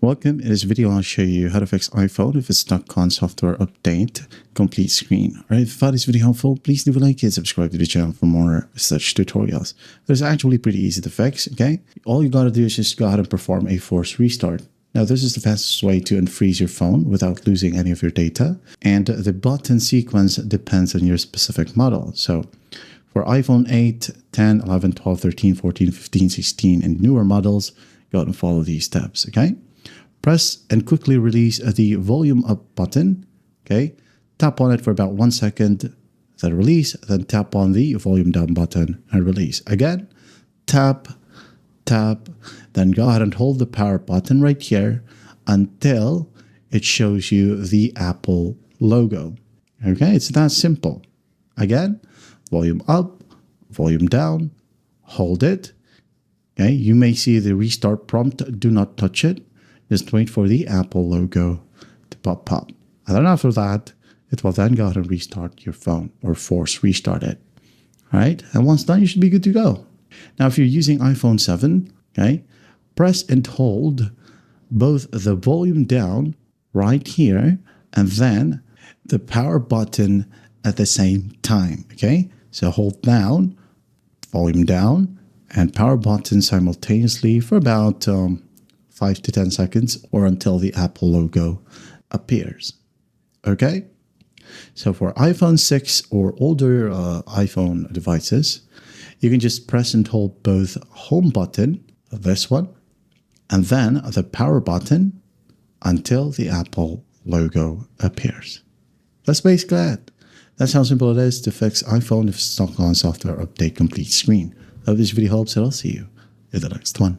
Welcome. In this video, I'll show you how to fix iPhone if it's stuck on software update complete screen. Alright, if you found this video helpful, please leave a like and subscribe to the channel for more such tutorials. It's actually pretty easy to fix, okay? All you gotta do is just go ahead and perform a forced restart. Now, this is the fastest way to unfreeze your phone without losing any of your data. And the button sequence depends on your specific model. So for iPhone 8, 10, 11, 12, 13, 14, 15, 16, and newer models, go ahead and follow these steps, okay? Press and quickly release the volume up button, okay? Tap on it for about 1 second, then release, then tap on the volume down button and release. Again, tap, tap, then go ahead and hold the power button right here until it shows you the Apple logo, okay? It's that simple. Again, volume up, volume down, hold it, okay? You may see the restart prompt, do not touch it. Just wait for the Apple logo to pop up. And then after that, it will then go ahead and restart your phone or force restart it. All right. And once done, you should be good to go. Now, if you're using iPhone 7, okay, press and hold both the volume down right here and then the power button at the same time. Okay. So hold down, volume down, and power button simultaneously for about 5 to 10 seconds or until the Apple logo appears. Okay? So for iPhone 6 or older iPhone devices, you can just press and hold both home button, this one, and then the power button until the Apple logo appears. That's basically it. That's how simple it is to fix iPhone if it's stuck on software update complete screen. I hope this video helps and I'll see you in the next one.